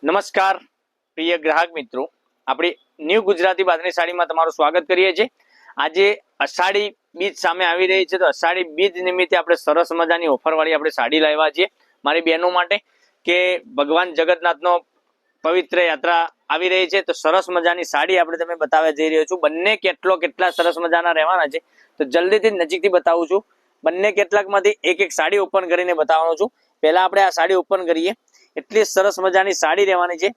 નમસ્કાર પ્રિય ગ્રાહક મિત્રો, આપણી ન્યૂ ગુજરાતી બાંધણી સાડીમાં તમારું સ્વાગત કરીએ છીએ। આજે અષાઢી બીજ સામે આવી રહી છે, તો અષાઢી બીજ નિમિત્તે આપણે સરસ મજાની ઓફર વાળી આપણે સાડી લાવ્યા છીએ મારી બહેનો માટે કે ભગવાન જગન્નાથનો પવિત્ર યાત્રા આવી રહી છે, તો સરસ મજાની સાડી આપણે તમે બતાવવા જઈ રહ્યો છું। બંને કેટલા સરસ મજાના રહેવાના છે, તો જલ્દીથી નજીકથી બતાવું છું। બંને કેટલાકમાંથી એક એક સાડી ઓપન કરીને બતાવવાનો છું। પહેલા આપણે આ સાડી ઓપન કરીએ। એટલી સરસ મજાની સાડી રહેવાની છે,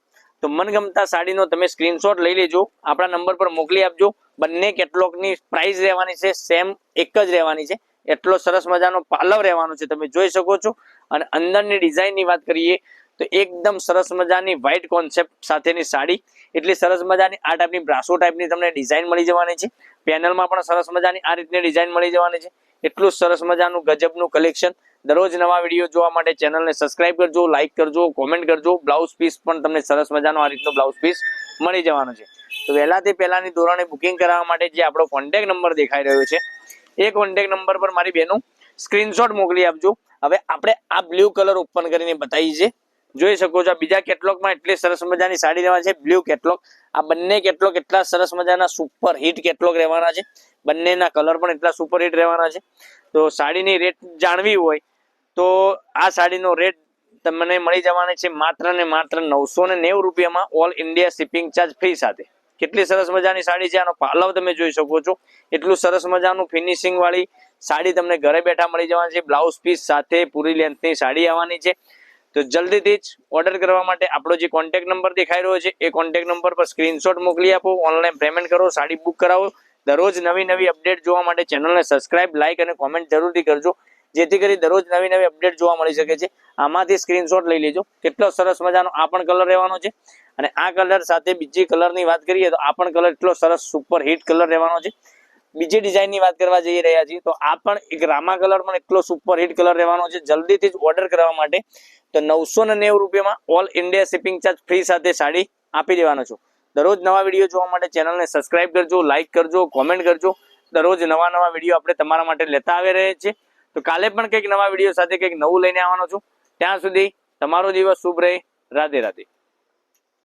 તો મનગમતા સાડીનો તમે સ્ક્રીનશોટ લઈ લેજો, આપણા નંબર પર મોકલી આપજો। બંને કેટલોગની પ્રાઇસ રહેવાની છે સેમ એક જ રહેવાની છે। એટલો સરસ મજાનો પાલવ રહેવાનો છે, તમે જોઈ શકો છો। અને અંદરની ડિઝાઇનની વાત કરીએ તો એકદમ સરસ મજાની વ્હાઇટ કોન્સેપ્ટ સાથેની સાડી, એટલી સરસ મજાની આ ટાઈપની બ્રાસો ટાઈપની તમને ડિઝાઇન મળી જવાની છે। પેનલમાં પણ સરસ મજાની આ રીતની ડિઝાઇન મળી જવાની છે। એટલું સરસ મજાનું ગજબનું કલેક્શન। દરરોજ નવા વિડીયો જોવા માટે ચેનલને સબસ્ક્રાઇબ કરજો, લાઇક કરજો, કોમેન્ટ કરજો। બ્લાઉઝ પીસ પણ તમને સરસ મજાનો આ રીતનો બ્લાઉઝ પીસ મળી જવાનો છે। તો વહેલાથી પહેલાની ધોરણે બુકિંગ કરાવવા માટે જે આપણો કોન્ટેક્ટ નંબર દેખાઈ રહ્યો છે, એ કોન્ટેક્ટ નંબર પર મારી બહેનો સ્ક્રીનશોટ મોકલી આપજો। હવે આપણે આ બ્લુ કલર ઓપન કરીને બતાવીએ છીએ, જોઈ શકો છો। બીજા કેટલોગમાં એટલી સરસ મજાની સાડી રહેવાની છે, બ્લુ કેટલોગ। આ બંને કેટલોગ એટલા સરસ મજાના સુપર હિટ કેટલોગ રહેવાના છે, બંનેના કલર પણ એટલા સુપર હિટ રહેવાના છે। તો સાડીની રેટ જાણવી હોય તો આ સાડીનો રેટ તમને મળી જવાની છે માત્ર ને માત્ર 990 રૂપિયામાં, all India shipping charge free સાથે। કેટલી સરસ મજાની સાડી છે, આનો પાલવ તમે જોઈ શકો છો। એટલું સરસ મજાનું ફિનિશિંગ વાળી સાડી તમને ઘરે બેઠા મળી જવાની છે, બ્લાઉઝ પીસ સાથે પૂરી લેન્થની સાડી આવવાની છે। તો જલ્દીથી જ ઓર્ડર કરવા માટે આપણો જે કોન્ટેક્ટ નંબર દેખાઈ રહ્યો છે, એ કોન્ટેક્ટ નંબર પર સ્ક્રીનશોટ મોકલી આપો, ઓનલાઈન પેમેન્ટ કરો, સાડી બુક કરાવો। દરરોજ નવી અપડેટ જોવા માટે ચેનલને સબસ્ક્રાઇબ, લાઇક અને કોમેન્ટ જરૂરથી કરજો, જેથી કરી દરરોજ નવી અપડેટ જોવા મળી શકે છે। આમાંથી સ્ક્રીનશોટ લઈ લેજો। કેટલો સરસ મજાનો આ પણ કલર રહેવાનો છે, અને આ કલર સાથે બીજી કલરની વાત કરીએ તો આ પણ કલર એટલો સરસ સુપર હિટ કલર રહેવાનો છે। બીજી ડિઝાઇનની વાત કરવા જઈ રહ્યા છીએ તો આ પણ એક રામા કલર પણ એટલો સુપર હિટ કલર રહેવાનો છે। જલ્દીથી જ ઓર્ડર કરવા માટે તો 990 રૂપિયામાં all India shipping charge free સાથે સાડી આપી દેવાનો છું। દરરોજ નવા વિડીયો જોવા માટે ચેનલને સબસ્ક્રાઇબ કરજો, લાઇક કરજો, કોમેન્ટ કરજો। દરરોજ નવા વિડીયો આપણે તમારા માટે લેતા આવી રહ્યા છીએ। તો કાલે પણ કંઈક નવા વિડીયો સાથે કંઈક નવું લઈને આવવાનો છું। ત્યાં સુધી તમારો દિવસ શુભ રહે। રાધે રાધે।